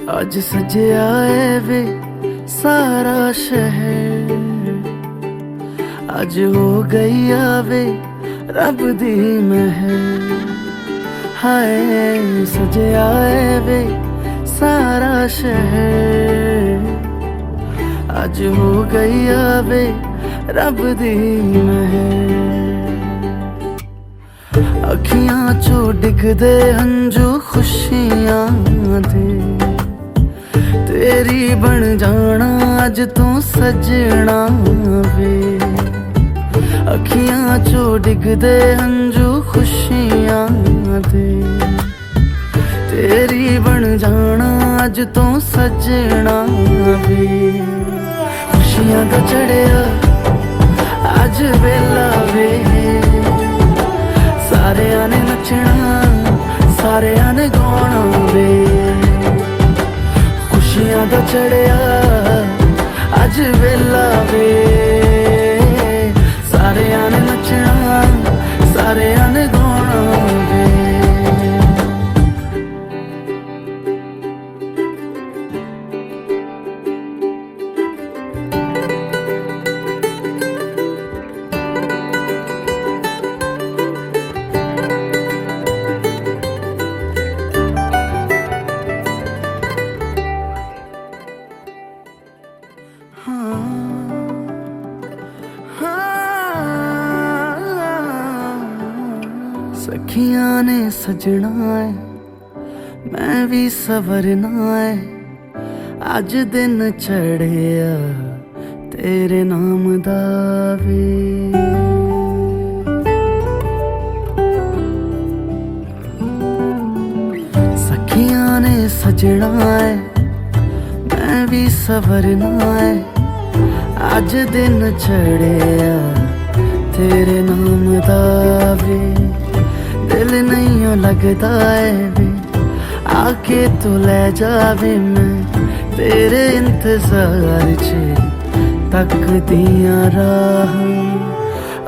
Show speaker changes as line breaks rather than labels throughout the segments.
आज सजया है वे सारा शहर, आज हो गई आवे रब दी महर। हाय सजया है वे सारा शहर, आज हो गई आवे रब दी महर। अखियां चो डिगदे हंजू खुशियां दे, तेरी बन जाना अज तू सजना वे। अखियां चो डिगदे हंजू खुशियां दे, तेरी बन जाना अज तू सजना वे। खुशियां दा चढ़िया अज वेला वे, सारेयां ने नचना सारेयां ने गाना वे। खुशियां दा चढ़िया अज वेला वे, सारेयां ने नचना सारेयां ने गाना वे। सखियां ने सजना है मैं भी सवरना है, अज दिन चढ़िया तेरे नाम दा वे। सखियां ने सजना है मैं भी सवरना है, अज दिन चढ़िया तेरे नाम दा वे। दिल नहीं लगता है वे आके तू ले जावे, मैं तेरे इंतजार च तक दिया राह।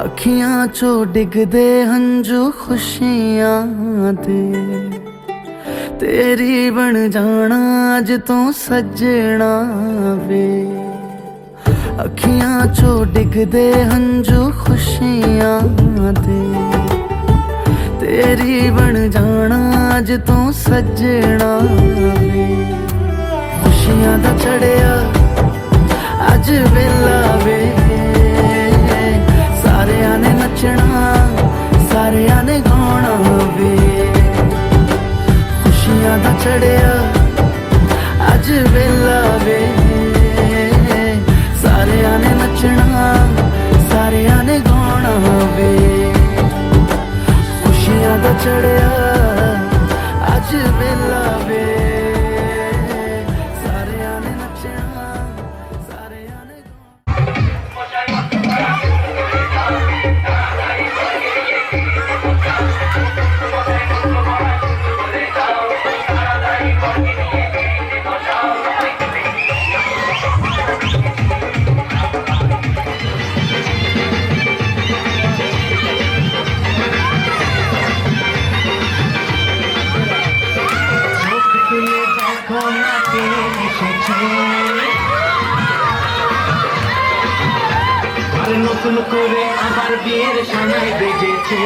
अखियां चो डिगदे हंजू खुशियां दे, तेरी बन जाना अज तू सजना वे। अखियां चो डिगदे हंजू खुशियां दे, तेरी बन जाना अज तू सजना वे। खुशियां दा चढ़िया अज वेला वे, सारेयां ने नचना सारेयां ने गाना वे। खुशियां दा चढ़िया अज वेला वे, सारेयां ने नचना सारेयां ने गाना वे। खुशियां दा चढ़िया अज वेला वे, सारेयां ने नचना सारेयां ने
নতুন করে আবার বিয়ের সানাই বেজেছে।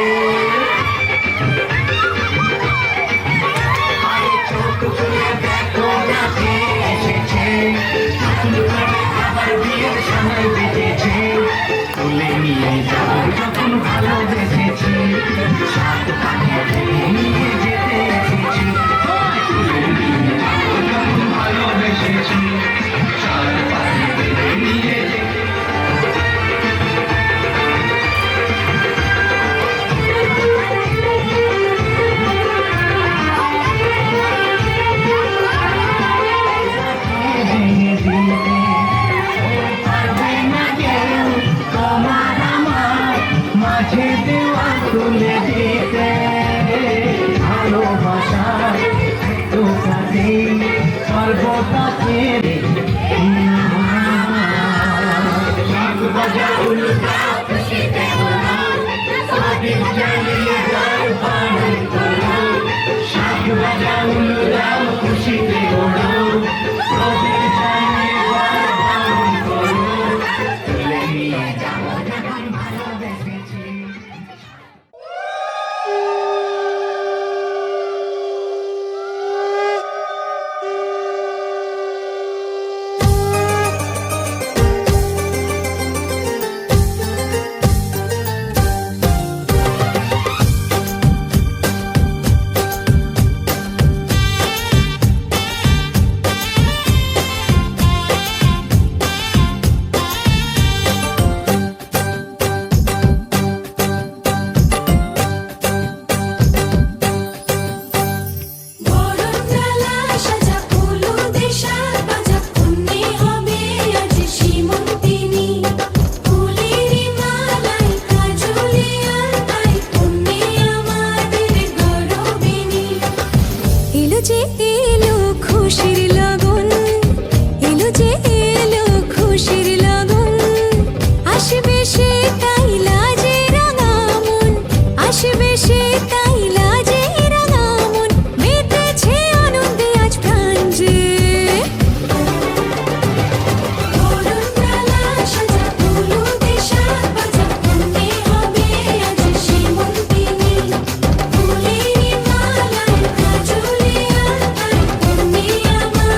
আরে চোখ খুলে দেখো না কে এসেছে, নতুন করে আবার বিয়ের সানাই বেজেছে। তুলে নিয়ে যাও যখন ভালোবেসেছি, সাত পাখি নিয়ে যেতে এসেছি। তুলে নিয়ে যাও যখন ভালোবেসেছি, সাত পাখি নিয়ে যেতে।
খুশির লগন এলো যে এলো খুশির লগন আসবে সে তাই লাজে রাঙা মন আসবে সে তাই লাজে রাঙা মন মেতেছে আনন্দে আজ প্রাণ যে বরণডালা সাজা হলুদে শাক ভাজা মনে হবে আজ সীমন্তিনী ফুলেরই মালায় কাজলে আলতায় মনে আমার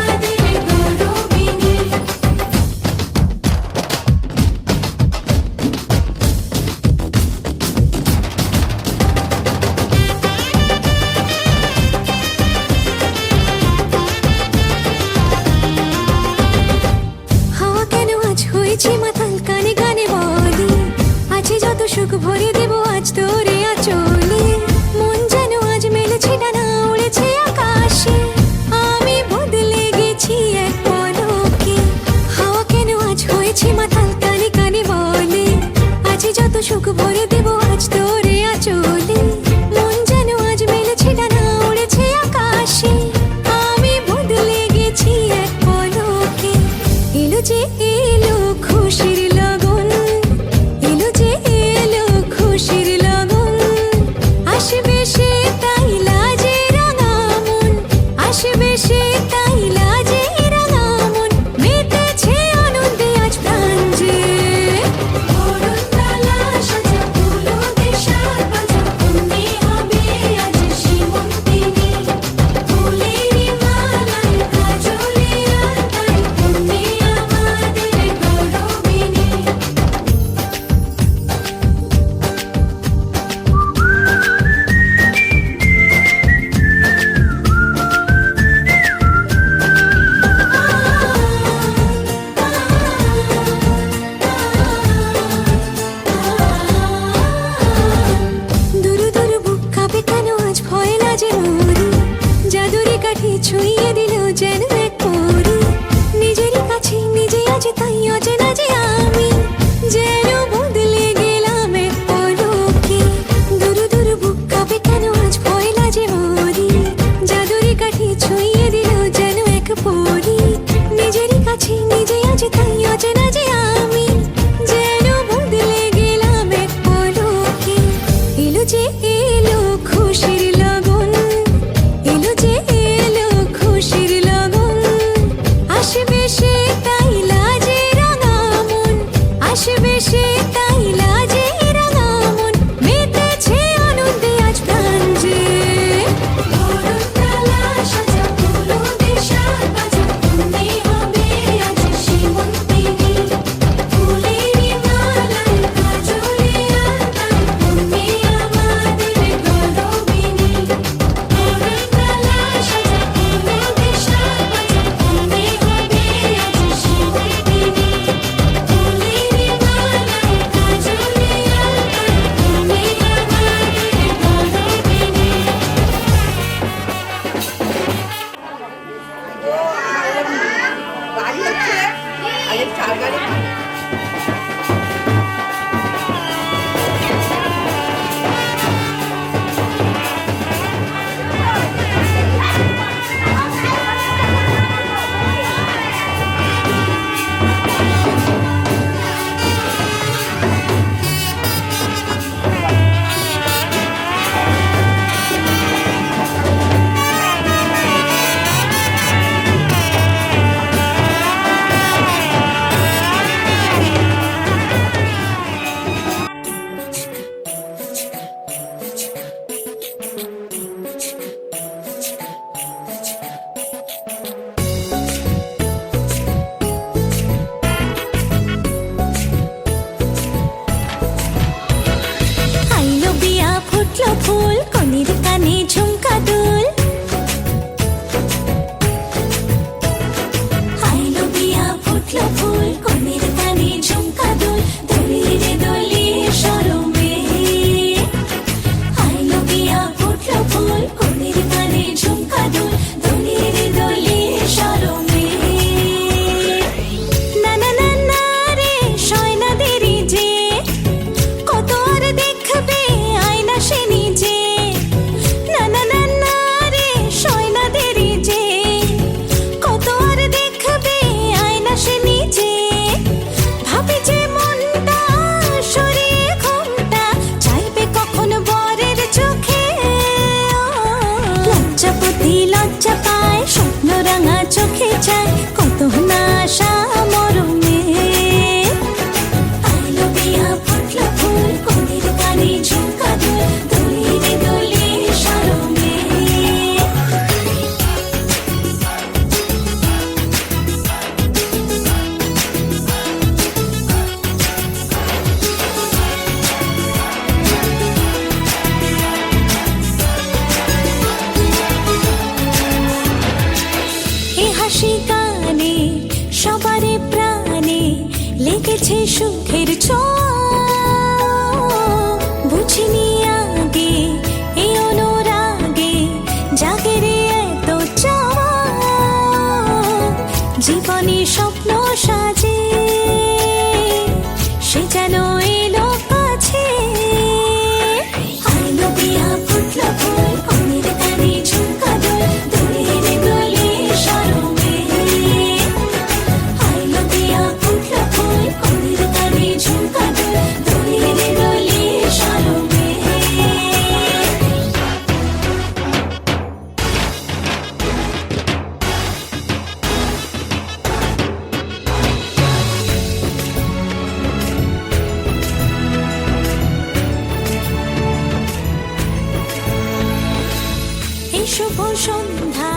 শুভ সন্ধ্যা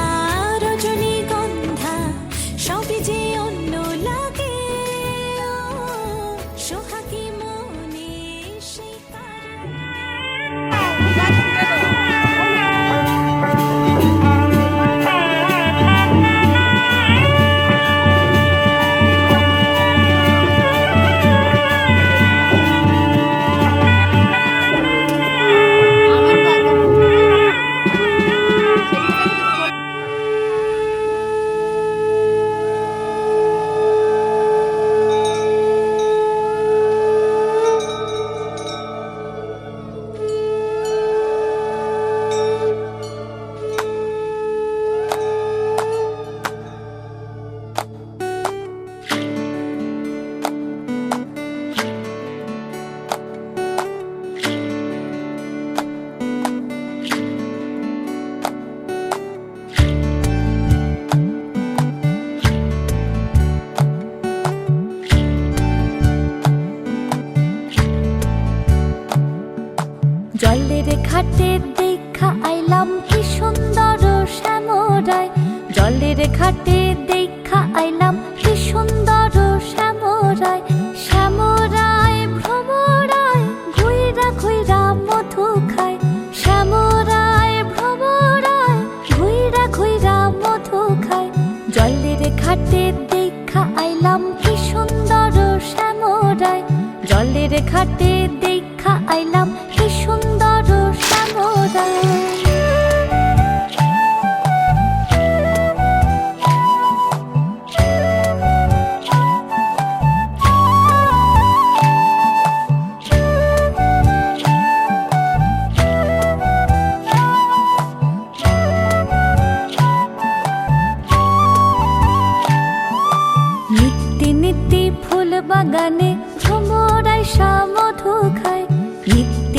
রজনীগন্ধা সবই যে অন্য লাগে সোহাগী মনে সেই জলের ঘাটে দেখা আইলাম কি সুন্দর শ্যামরায় জলের ঘাটে দেখা আইলাম কি সুন্দর শ্যামরায় শ্যামরায় ভ্রমরায় ঘুইরা ঘুইরা মধু খায় শ্যামরায় ভ্রমরায় ঘুইরা ঘুইরা মধু খায় জলের ঘাটে দেখা আইলাম কি সুন্দর শ্যামরায় জলের ঘাটে দেখা আইলাম কি সুন্দর শ্যামরায় নিত্যি নিত্যি ফুল বাগানে ভ্রমরায় মধু খায় নিত্যি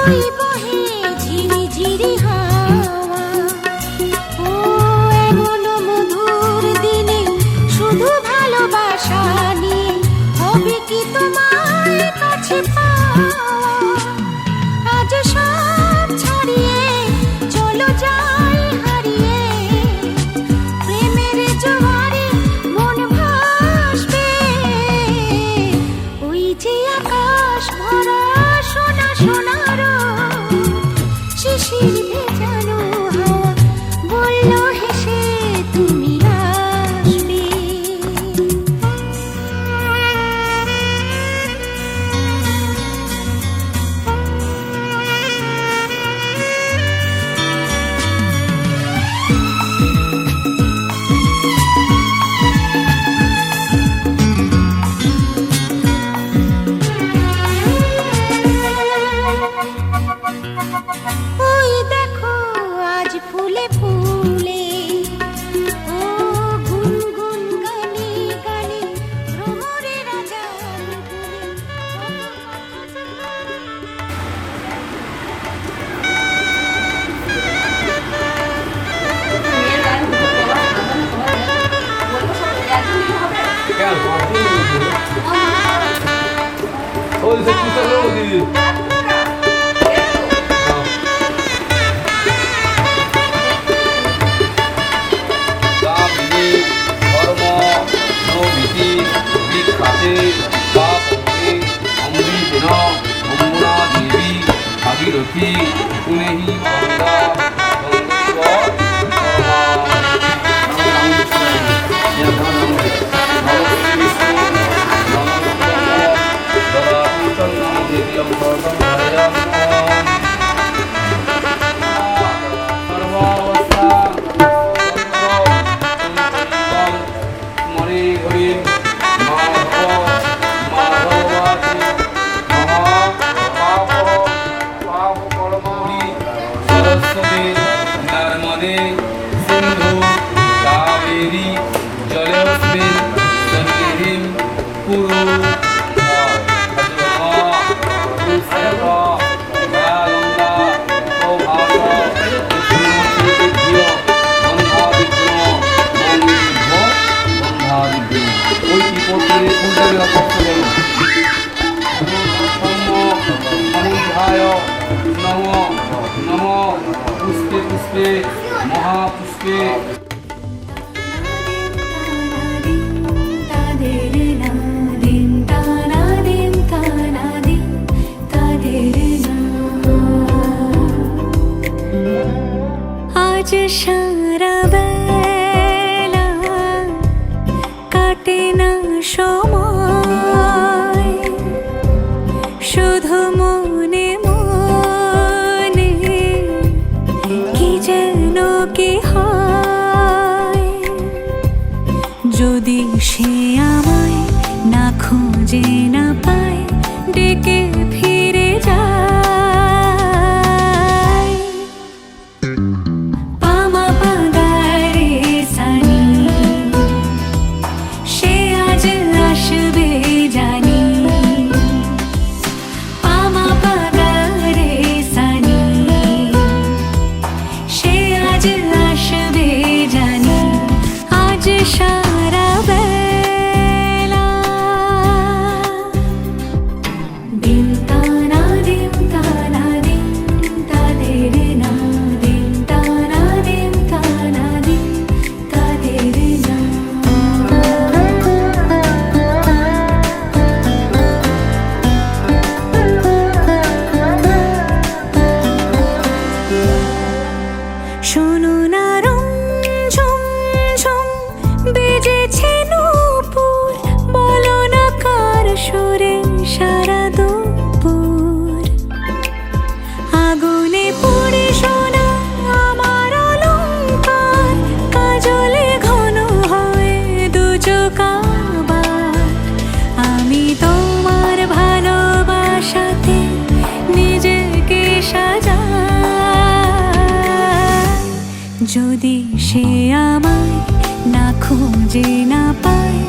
ওই বহে ঝিরি ঝিরি হাওয়া। ও এমন মধুর দিনে শুধু ভালোবাসা নিয়ে হবে কি তোমার কাছে পাওয়া? আজ সব ছাড়িয়ে চলো যাই হারিয়ে, প্রেমের জোয়ারে মন ভাসবে। ওই যে আকাশ ভরা সোনা সোনার শিশির ভেজানো হাওয়া বলল হেসে তুমি আসবে। ওই দেখো আজ ফুলে ফুলে, ও গুনগুন গানে গানে ভ্রমরেরা জাল তুলে।
어디서 부탁을 어디? 나비니 ধর্ম নবিতি বিখ্যাতে বাপকে অমৃতেন অম্বুনা দেবী ভাগীরথী পুনেহি গঙ্গা नर्मदे सिंधु कावेरी जलेस्मिन् सन्निधिं कुरु। पुष्पे पुष्पे महापुष्पे
আজ সারা বেলা কাটে না সময়, শুধু মনে মনে কি যেন কি হয়। যদি সে আমায় না খুঁজে না পায়, ডেকে ফিরে যায়। পামা পাগারে সানি, সে আজ আসবে জানি। পামা পাগারে সানি, সে আজ আসবে জানি। আজ সারা বেলা দিন তানা দিন তানা দিন তাদের না, দিন তানা দিন তানা দিন তাদের না। শোনো না রঞ্ঝম ঝম বেজেছে নূপুর, বলো না কার সুরে সারা দুপুর। আগুনে পুড়ে সোনা আমার অলংকার, কাজলে ঘন হয় দু চোখ আবার। আমি তোমার ভালোবাসাতে নিজেকে সাজাই। যদি সে আমায় না খুঁজে না পায়,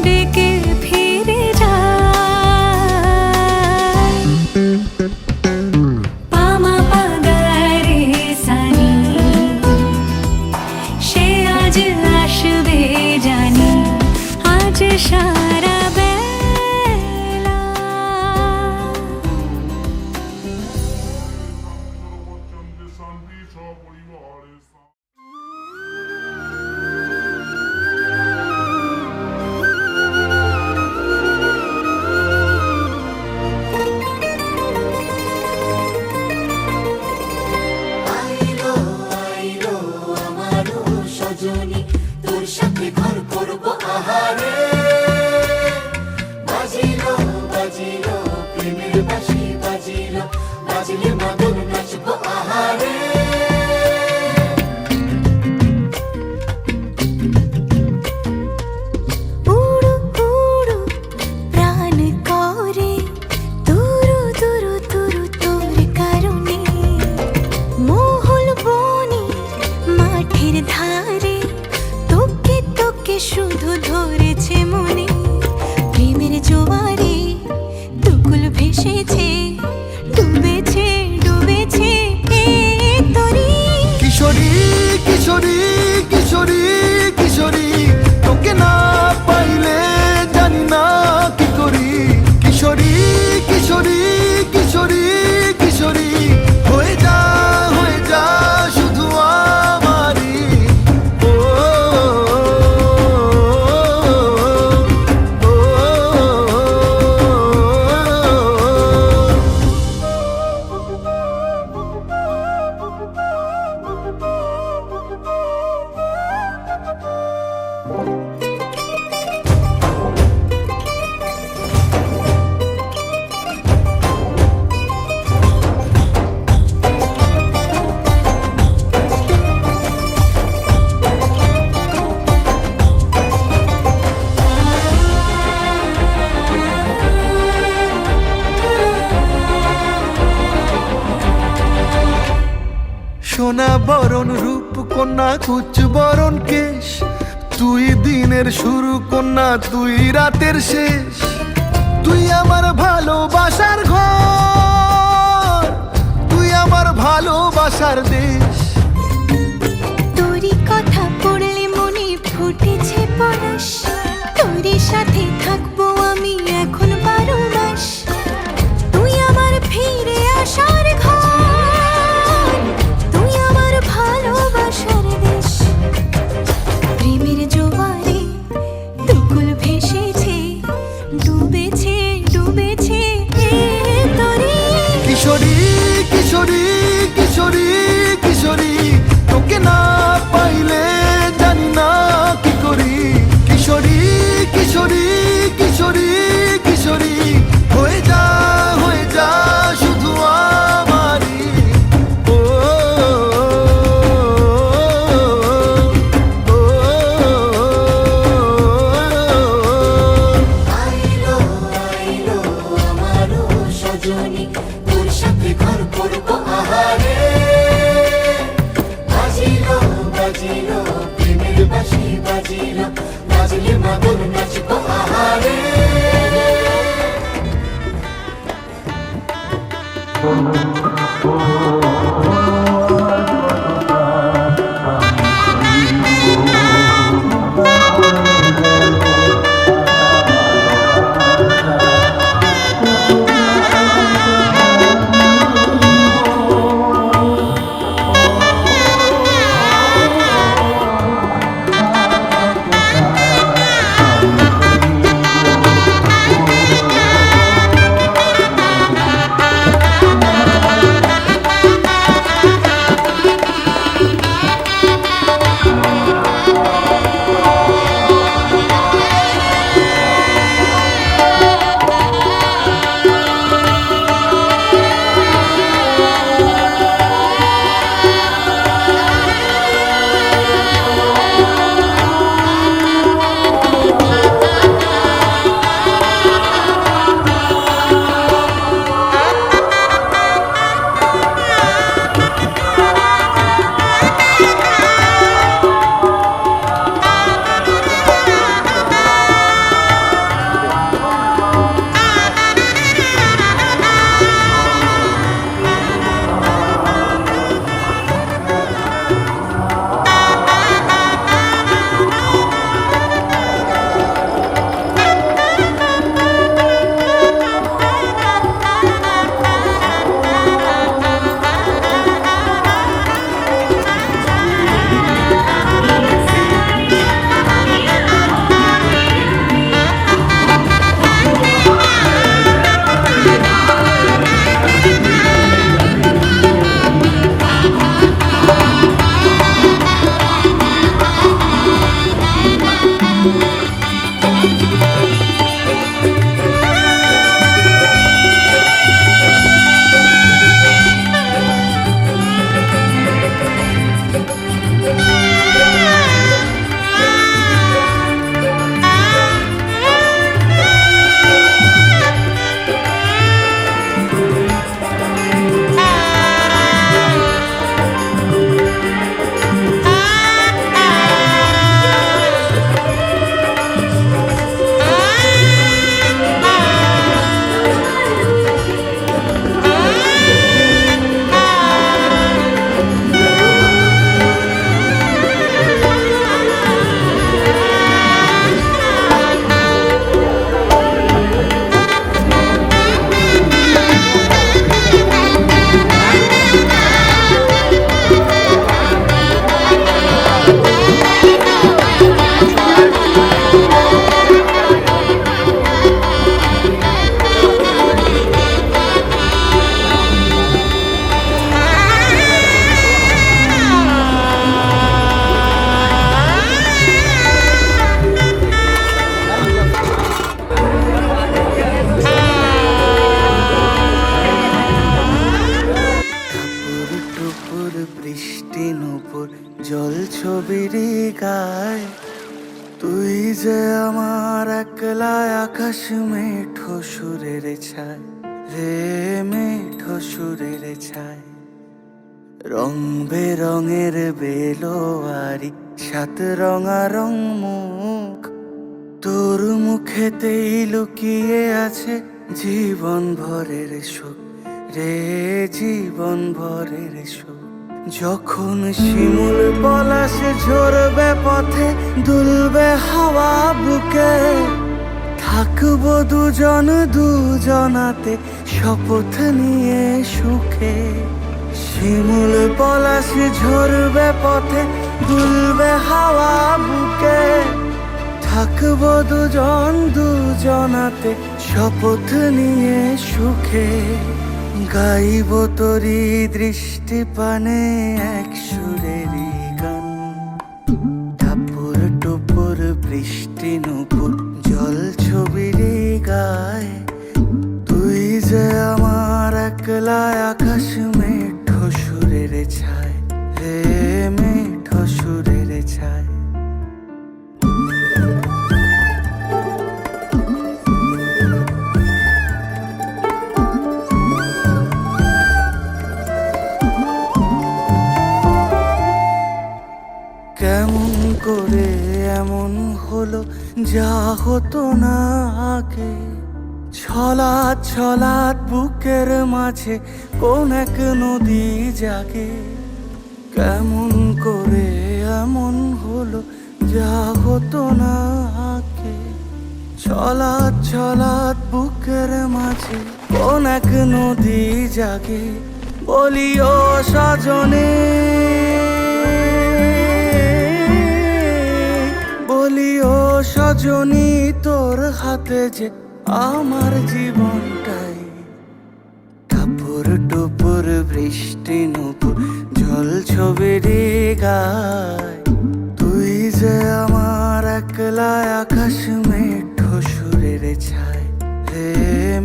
ডেকে ফিরে যায়। সজনী তোর সাথে ঘর করব আহারে বাজিলো বাজিলো প্রেমের বাঁশি বাজিলো বাজলে মদন নাচব আহারে উড়ু উড়ু প্রাণ করে তুরু তুরু তুরু তোর কারণে মহল বনে মাঠের ধারে তোকে তোকে শুধু ধরেছে মনে প্রেমের জোয়ারে দুকুল ভেসেছে ডুবেছে ডুবেছে এ তরি
কিশোরী কিশোরী কিশোরী কিশোরী তোকে না পাইলে জানি না কি করি কিশোরী কিশোরী কিশোরী কিশোরী হয়ে যা শুধু আমারই ও, ও, ও, ও, সোনা বরণ রূপ কন্যা কুচ বরণ কেশ তুই দিনের শুরু কন্যা তুই রাতের শেষ তুই আমার ভালোবাসার ঘর তুই আমার ভালোবাসার দেশ
তোরই কথা পড়লে মনে ফুটেছে পরশ তোরই সাথে থাকবো আমি এখন 12 মাস তুই আমার ফিরে আসার ঘর তুই আমার ভালোবাসার দেশ প্রেমের জোয়ারে দুকুল ভেসেছে ডুবেছে ডুবেছে এ তরি
কিশোরী কিশোরী কিশোরী কিশোরী তোকে না পাইলে জানি না কি করি কিশোরী কিশোরী কিশোরী কিশোরী হয়ে যা শুধু আমারই ও, ও, ও, আইলো আইলো আমার সজনী তোর সাথে ঘর করব আহারে বাজিলো বাজিলো প্রেমের বাঁশি বাজিলো বাজলে মদন নাচব আহারে যে আমার একলা আকাশ মেঠো সুরের ছায় রে মেঠো সুরের ছায় রং বেরঙের বেলোয়ারি সাত রঙা রং মুখ তোর মুখেতেই লুকিয়ে আছে জীবন ভরের সুখ রে জীবন ভরের সুখ যখন শিমুল পলাশে ঝরবে পথে দুলবে হাওয়া বুকে থাকবো দুজন দুজনাতে শপথ নিয়ে সুখে শিমুল পলাশে ঝরবে পথে দুলবে হাওয়া বুকে থাকবো দুজন দুজনাতে শপথ নিয়ে সুখে গাইব তোরি দৃষ্টি পানে এক সুরেরই গান টাপুর টুপুর বৃষ্টি নুপুর জল ছবির গায় তুই যে আমার একলা আকাশ মেঠো সুরের ছায় রে মেঠো সুরের ছায় কেমন করে এমন হলো যা হতো না আগে ছলাৎ ছলাৎ বুকের মাঝে কোন এক নদী জাগে কেমন করে এমন হলো যা হতো না আগে ছলাৎ ছলাৎ বুকের মাঝে কোন এক নদী জাগে বলি ও সজনে বলি ও সজনী তোর হাতে যে আমার জীবনটাই টাপুর টুপুর বৃষ্টি নুপুর জল ছবির গায় তুই যে আমার একলা আকাশ মেঠো সুরের ছায় রে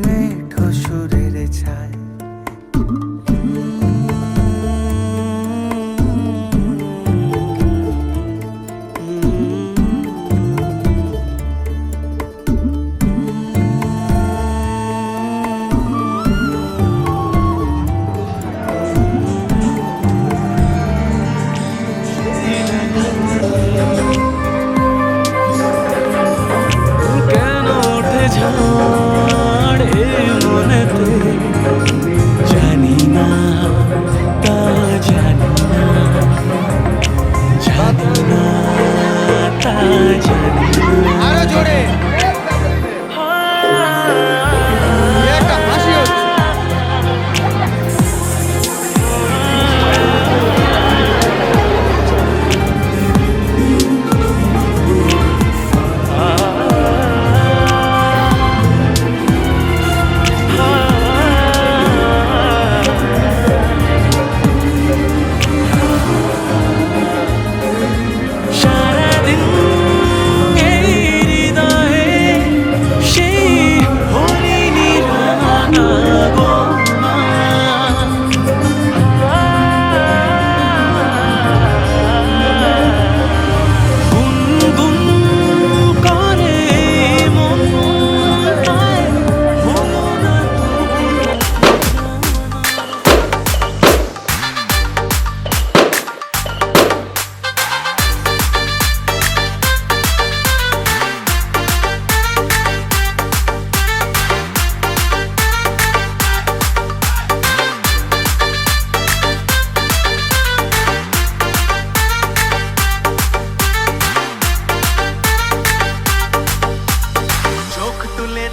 মেঠো সুরের ছায়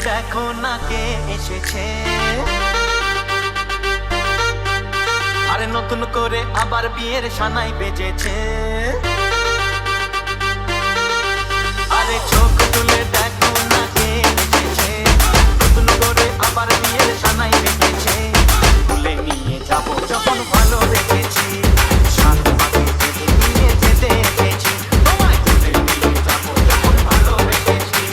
দেখো না কে এসেছে আরে নতুন করে আবার বিয়ের সানাই বেজেছে আরে চোখ তুলে দেখো না কে এসেছে নতুন করে আবার বিয়ের সানাই বেজেছে তুলে নিয়ে যাবো যখন ভালো রেখেছি সাত পাখি নিয়ে যেতে এসেছি তোমায় তুলে নিয়ে যাবো যখন ভালো রেখেছি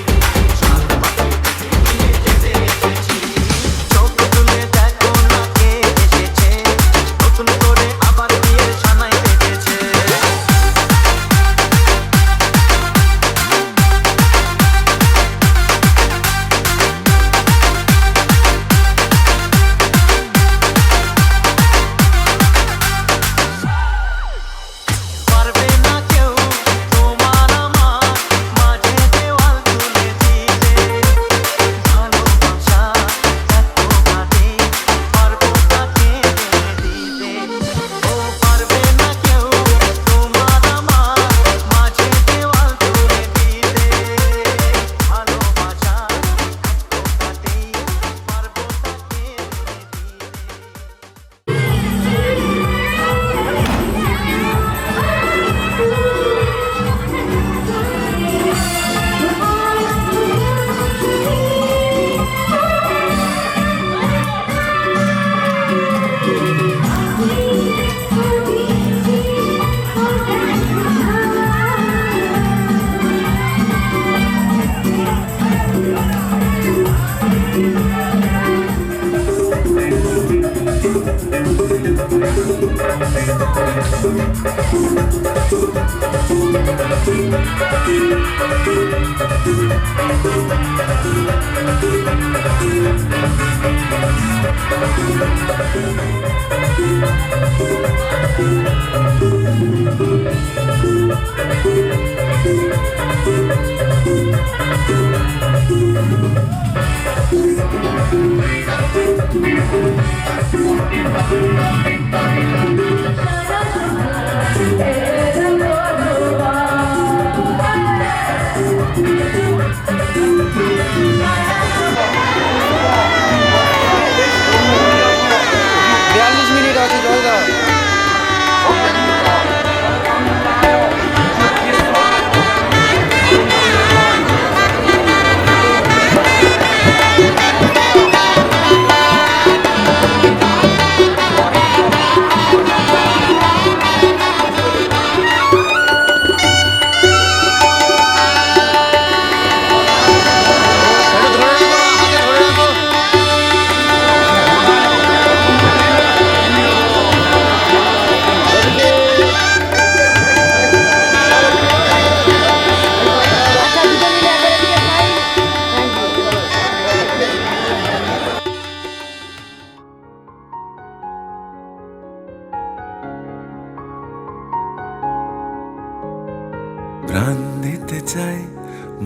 প্রাণ দিতে চাই,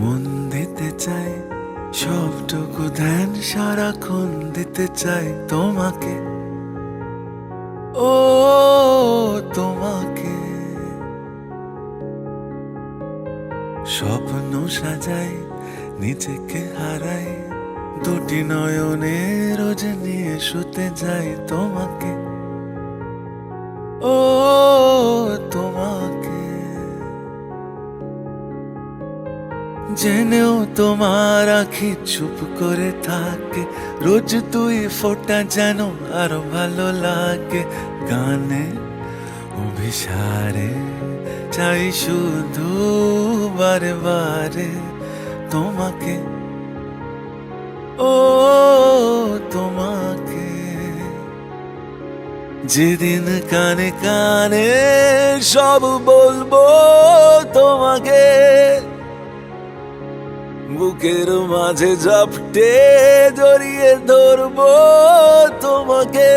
মন দিতে চাই, সবটুকু ধ্যান সারাক্ষণ দিতে চাই তোমাকে, ও তোমাকে। স্বপ্ন সাজাই, নিজেকে হারাই, দুটি নয়নে রোজ নিয়ে শুতে যাই তোমাকে, ও তোমাকে। জেনেও তোমার আখি চুপ করে থাকে, রোজ তুই ফোঁটা যেন আরো ভালো লাগে। গানে অভিসারে চাই শুধু বারে বারে তোমাকে, ও তোমাকে। যেদিন কানে কানে সব বলবো তোমাকে, বুকের মাঝে ঝাপটে জড়িয়ে ধরবো তোমাকে।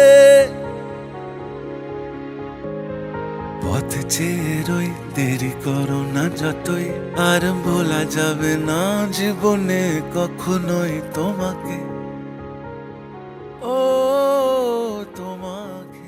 পথ চেয়ে রই, দেরি করো না যতই, আর ভোলা যাবে না জীবনে কখনোই তোমাকে, ও তোমাকে।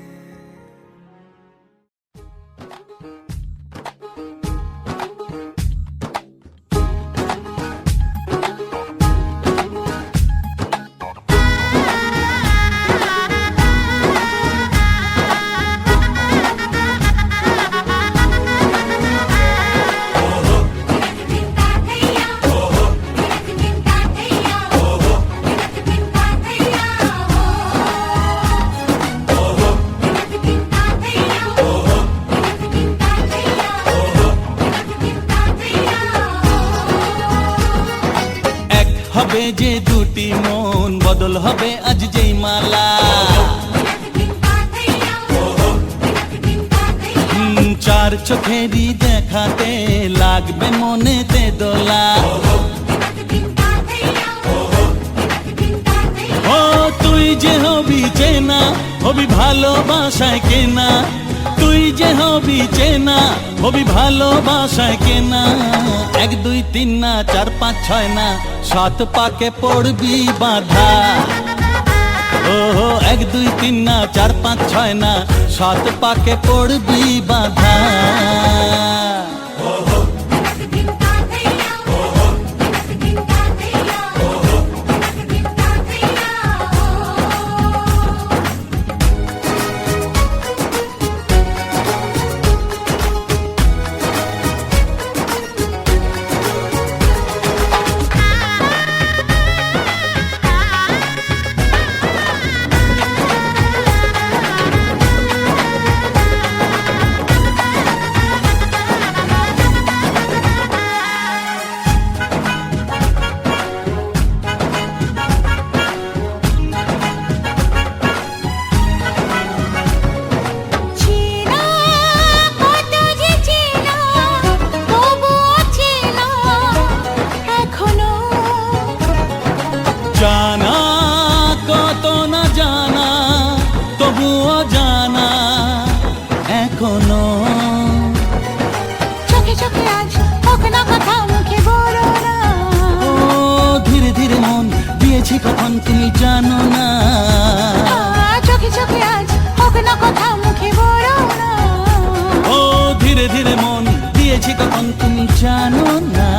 হবে যে দুটি মন, বদল হবে আজ যেই মালা। চার চোখেরই দেখাতে লাগবে মনেতে দোলা। ও তুই যে হবি চেনা, হবি ভালোবাসায় কেনা। তুই যে হবি চেনা, হবি ভালোবাসায় কেনা। 1 2 3 না 4 5 6 না, 7 পাকে পড়বি বাধা। ও 1 2 3 না 4 5 6 না, 7 পাকে পড়বি বাধা। তবুও জানা এখনো।
চোখে চোখে আজ হোক না কথা মুখে বলো না।
ও ধীরে ধীরে মন দিয়েছি কখন তুমি জানো না।
চোখে চোখে আজ হোক না কথা মুখে বলো না।
ও ধীরে ধীরে মন দিয়েছি কখন তুমি জানো না।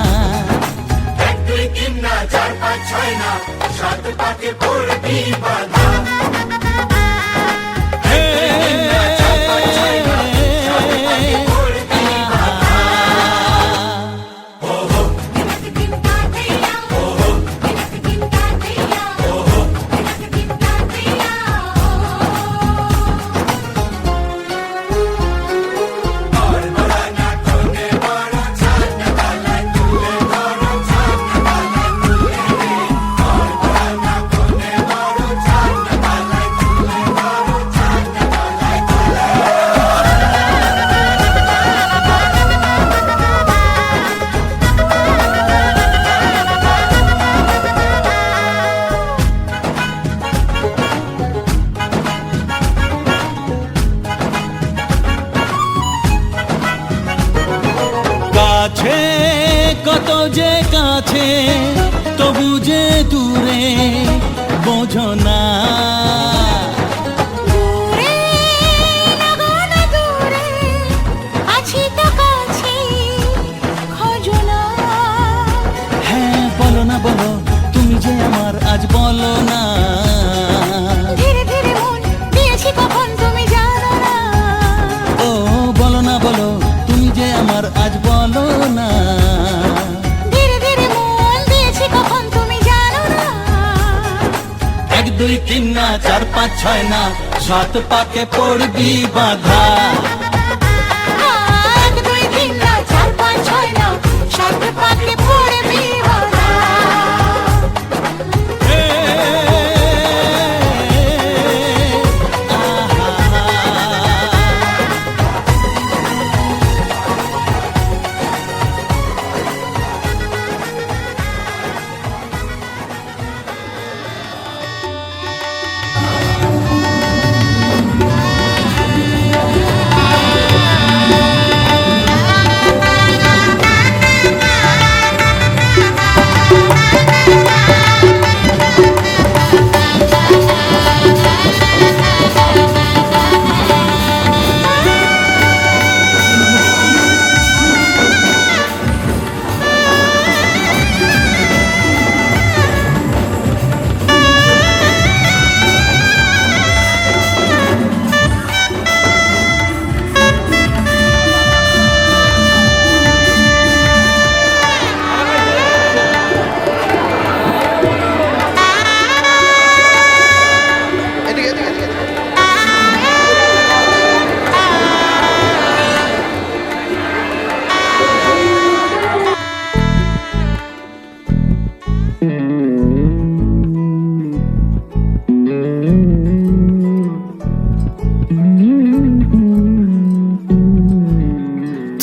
1 2 3 না 4 5 6 না 7 পাকে পড়বি বাধা
কাছে কত যে কাছে তবু যে দূরে বোঝো না।
দূরে লাগো না দূরে আছি তো কাছে খোঁজো না।
হ্যাঁ বলো না বলো তুমি যে আমার আজ বলো না।
ধীরে ধীরে মন দিয়েছি কখন তুমি জানো না।
ও বলো না বলো তুমি যে আমার আজ বলো না।
ধীরে ধীরে মন দিয়েছি কখন তুমি জানো না।
1 2 3 না 4 5 6 না 7 পাকে পড়বি বাধা।
1 2 3 না 4 5 6 না 7 পাকে পড়বি বাধা।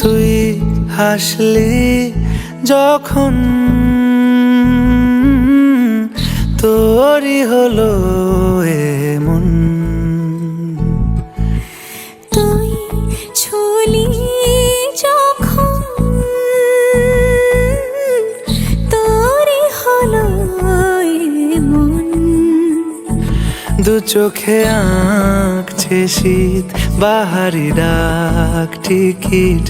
তুই হাসলি যখন তোরই হলো এমন।
তুই ছুলি যখন তোরই হলো এমন।
দু চোখে আঁকছে শীত বাহারি ডাক টিকিট।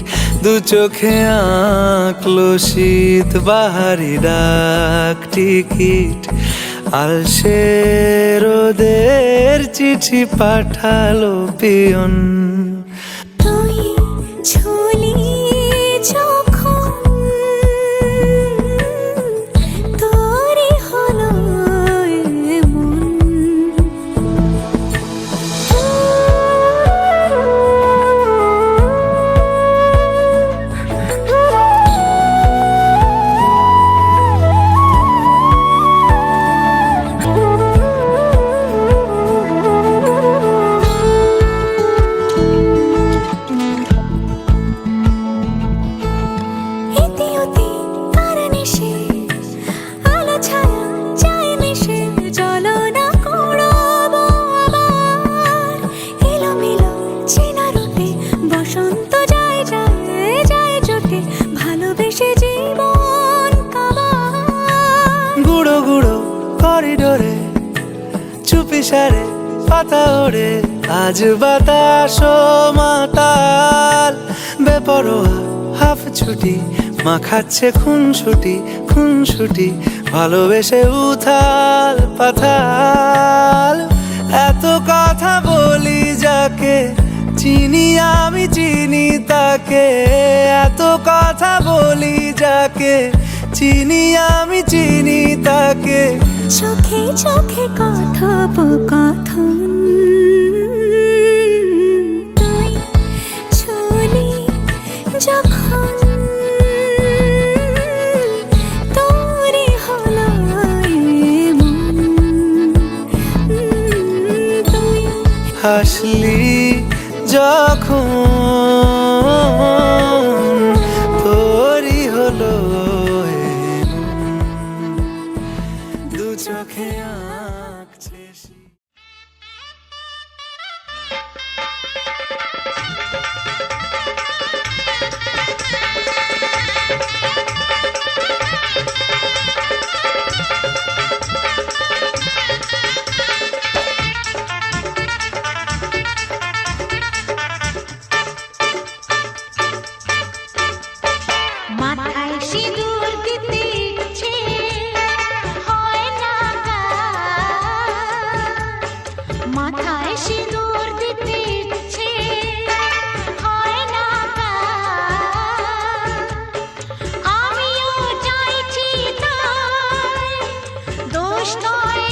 দু চোখে আঁকলো শীত বাহারি ডাক টিকিট। আলসে রোদের চিঠি পাঠালো পিয়ন।
তুই ছুলি যখন তোরই হলো এমন।
পাতা ওড়ে আজ বাতাস মাতাল, বেপরোয়া হাফ ছুটি মাখাচ্ছে খুনছুটি ভালোবেসে উথাল পাথাল। এত কথা বলি যাকে চিনি আমি চিনি তাকে, এত কথা বলি যাকে চিনি আমি চিনি তাকে।
চোখে চোখে কথোপকথন, তুই চলি যখন তোরই হলো এমন, তুই
হাসলি যখন তোরই হলো এমন, দু চোখে আঁকছে
মাথায় সিঁদুর দিতে ইচ্ছে হয় না কার, মাথায় সিঁদুর দিতে ইচ্ছে হয় না কার। আমিও চাইছি তাই, দোষ নয়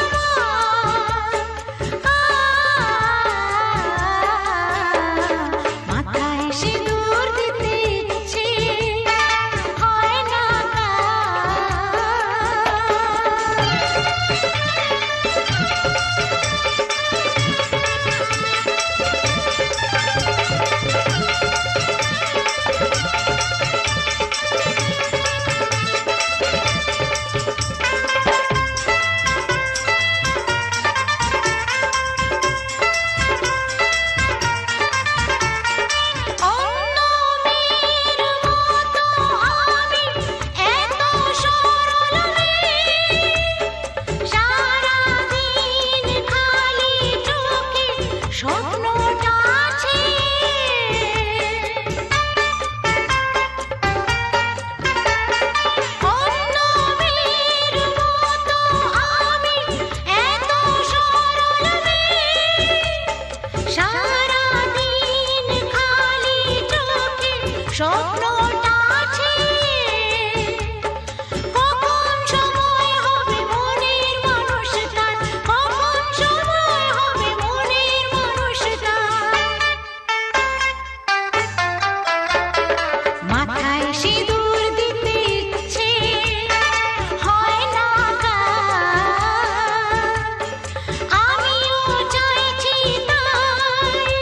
আমার। মাথায় সিঁদুর দিতে ইচ্ছে হয় না অন্য মেয়ের মতো আমি এত সরল মেয়ে, সারাদিন খালি চোখে স্বপ্নটা আছে। অন্য মেয়ের মতো আমি এত সরল মেয়ে, সারাদিন খালি চোখে স্বপ্নটা আছে। কখন সময় হবে মনের মানুষটার, কখন সময় হবে মনের মানুষটার। মাথায় সিঁদুর দিতে ইচ্ছে হয় না কার, আমিও চাইছি তাই,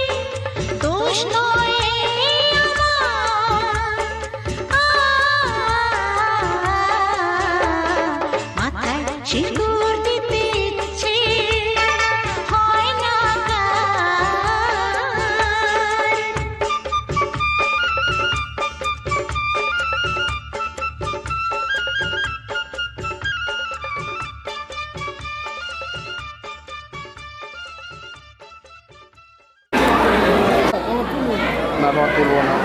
দোষ নয় আমার। মাথায় সিঁদুর দিতে ইচ্ছে হয় না কার।
না রড তুলবো না।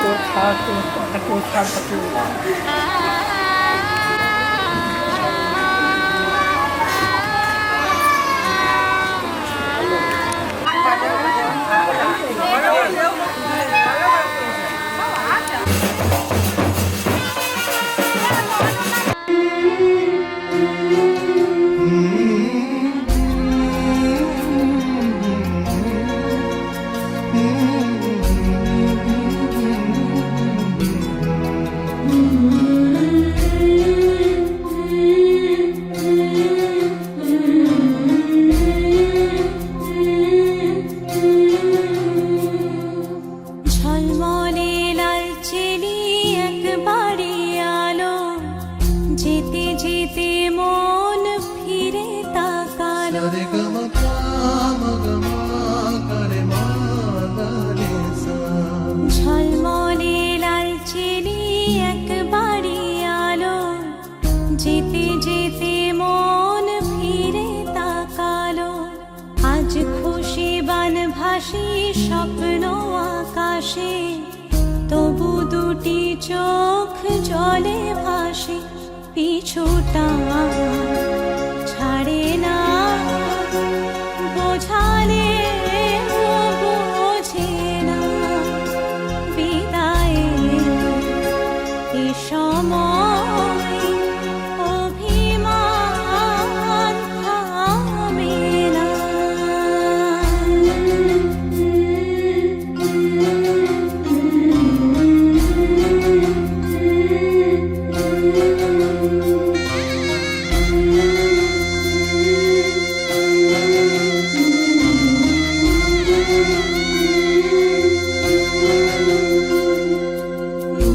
তোর খাওয়া তোর খাওয়া
ঝলমলে লাল চেলি একবারে আলো, যেতে যেতে মন ফিরে তাকালো। ঝলমলে লাল চেলি একবারে আলো, যেতে যেতে মন ফিরে তাকালো। আজ খুশি বান ভাসি স্বপ্ন আকাশে, তবু দুটি চোখ জলে ভাসে। পিছুটা ছাড়ে না, বোঝালে বোঝে না। বিদায়ের এ সময় অভিমান থামে না।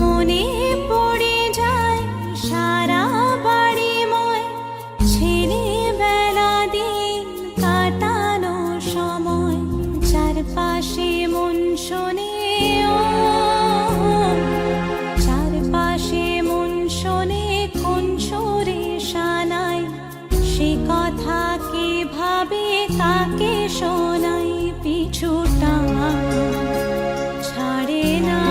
মনে পড়ে যায় সারা বাড়িময়, ছেলেবেলা দিন কাটানো সময়। চারপাশে মন শোনে ও, চারপাশে মন শোনে কোন সুরে শানায়। সে কথা কে ভাবে কাকে শোনাই। পিছুটা ছাড়ে না,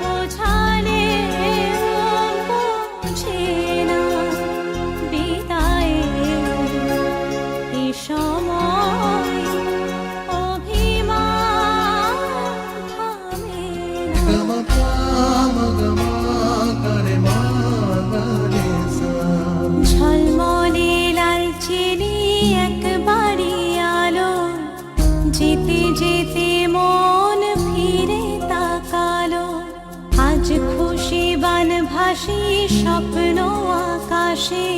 বোঝালে বোঝে না। বিদায়ের এ সময় অভিমান থামে না। ঝলমলে লাল চেলি একবারে আলো, যেতে যেতে মন ফিরে তাকালো। আজ খুশি বান ভাসি স্বপ্ন আকাশে,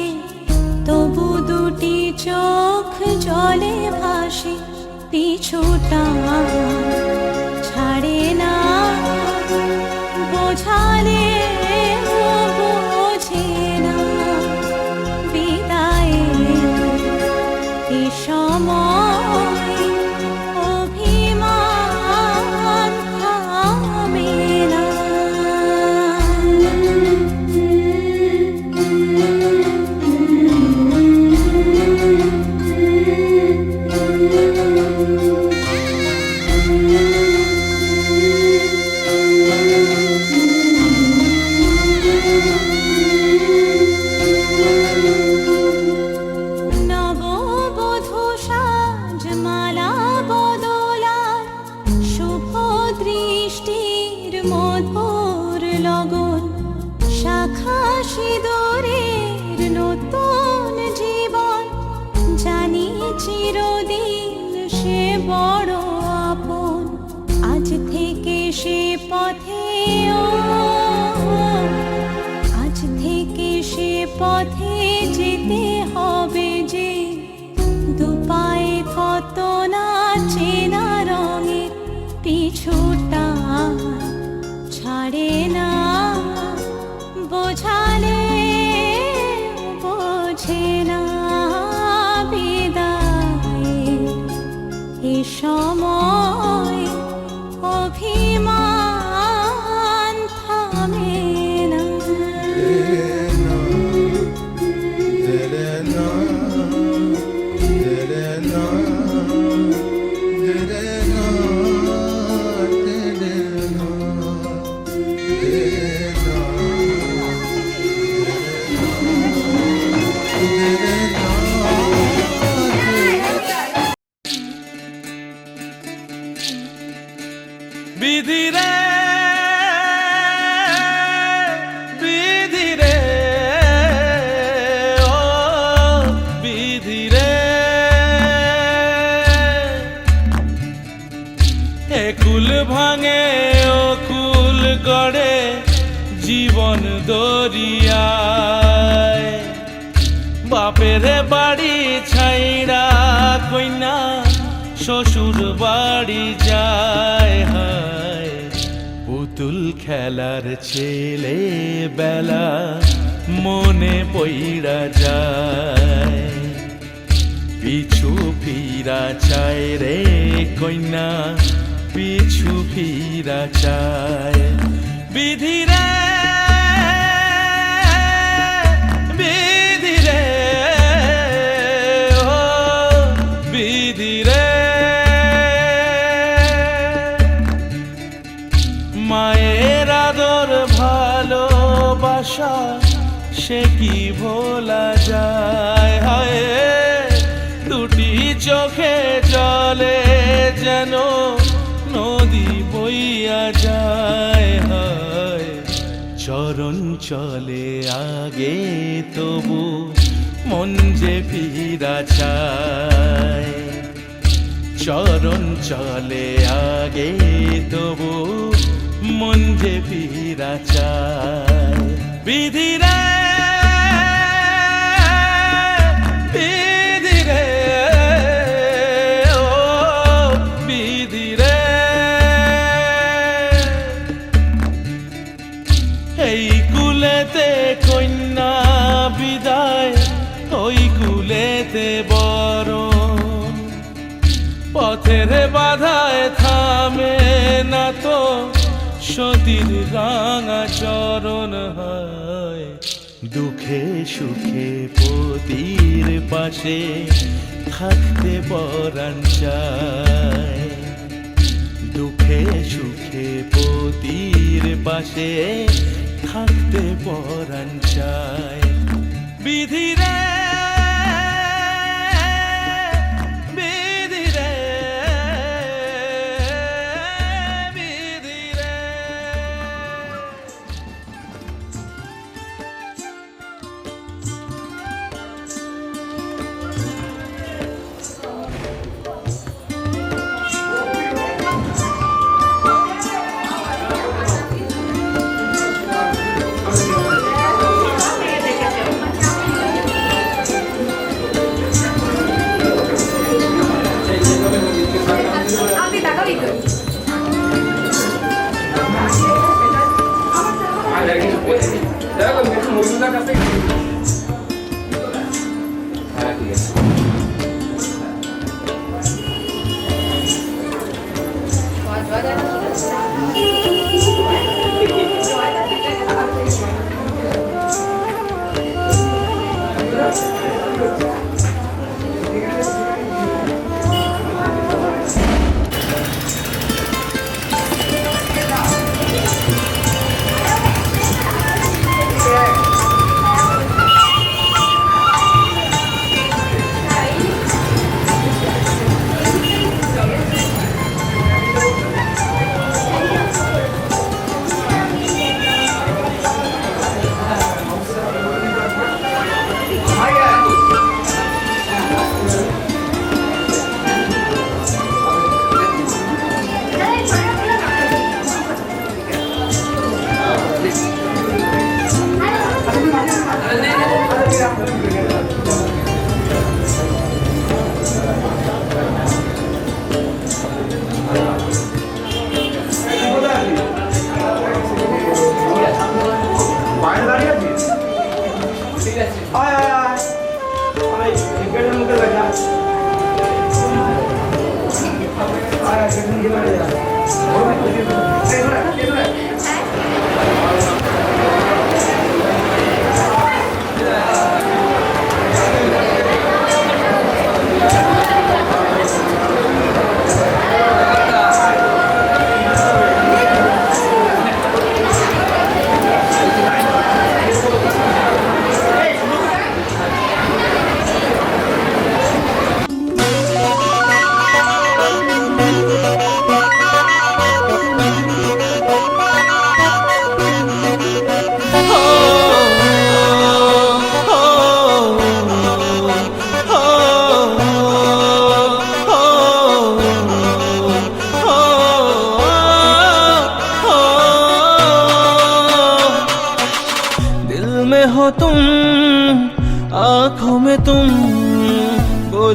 তবু দুটি চোখ জলে ভাসে। পিছুটা ছাড়ে না, বোঝালে বোঝে না। বিদায়ের এ সময় অভিমান থামে না। নববধূ সাজমালা বদলার, শুভ দৃষ্টির মধুর লগন। শাখা সিঁদুরের নতুন জীবন, জানি চিরদিন সে বড় আপন। আজ থেকে সে পথে ও, আজ থেকে সে পথে যেতে হবে যে। দুপায়ে কত না চেনা রঙের, পিছুটা ছাড়ে না, বোঝালে বোঝে না। বিদায়ের এ সময় অভিমান থামে না।
ভাঙে ও কুল গড়ে জীবন দরিয়ায় বাপের বাড়ি ছাইড়া কইনা শ্বশুর বাড়ি যায় হায় পুতুল খেলার ছেলে বেলা মনে পইড়া যায় পিছু ফিরা চায় রে কইনা পিছু ফিরা চায় বিধি রে বিধি রে ও বিধি রে মায়ের আদর ভালোবাসা সে কি ভোলা যায় হায় দুটি চোখে জলে যেন নদী বইয়া যায় হায় চরণ চলে আগে তবু মন যে ফিরা চায় চরণ চলে আগে তবু মন যে ফিরা চায় বিধি রে বিধি রে ও বিধি রে এই কুলেতে কন্যা বিদায় ওই কুলেতে বরণ পথের বাধায় থামে না তো সতীর রাঙা চরণ হয় দুঃখে সুখে পতির পাশে থাকতে পরাণ চায় দুঃখে সুখে পতির পাশে থাকতে পরাণ চায় বিধি রে বিধি রে বিধি রে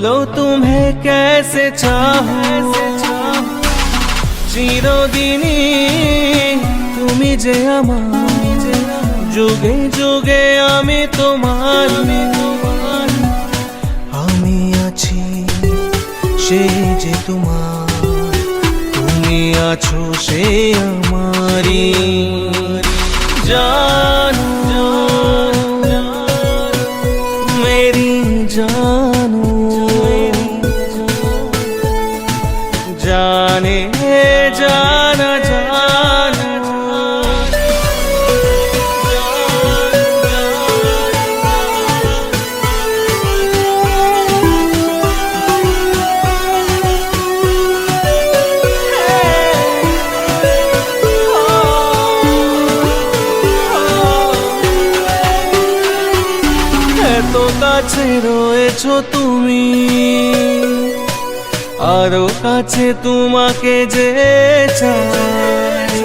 बोलो तुम्हें कैसे चाहूं চিরদিনই তুমি যে আমার যুগে যুগে আমি তোমার আমি আছি সে যে তোমার তুমি আছো সে আমারি জানো मेरी जानू जाने जाना जाना এত কাছে রয়েছো তুমি আরো কাছে তোমাকে যে চাই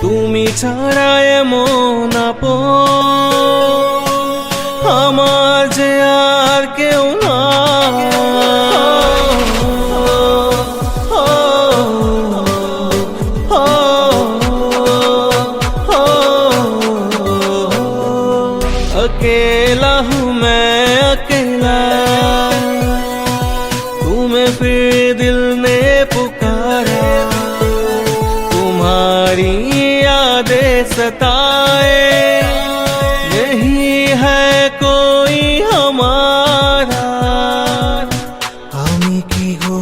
তুমি ছাড়া এমন আপন আমার যে আর কেউ না अकेला हूँ मैं अकेला तुम्हें फिर दिल ने पुकारा तुम्हारी यादें सताए नहीं है कोई हमारा আমি কি গো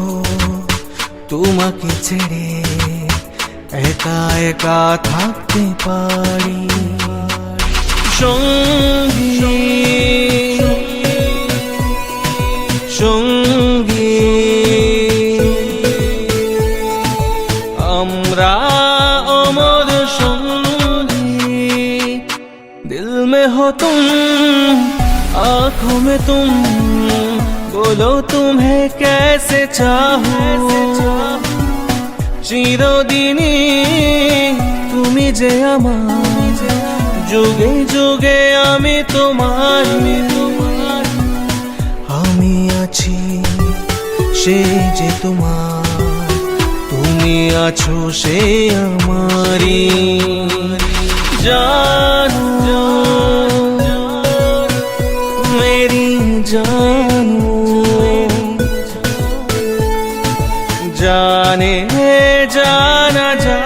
তোমাকে ছেড়ে একা একা থাকতে পারি সঙ্গী সঙ্গী আমরা अमर সঙ্গী दिल में हो तुम आँखों में तुम बोलो तुम्हें कैसे चाहूं চিরদিনই তুমি যে আমার যুগে যুগে আমি তোমার আমি আছি সে যে তোমার তুমি আছো সে আমারি জানো मेरी जानू जाने जाना जा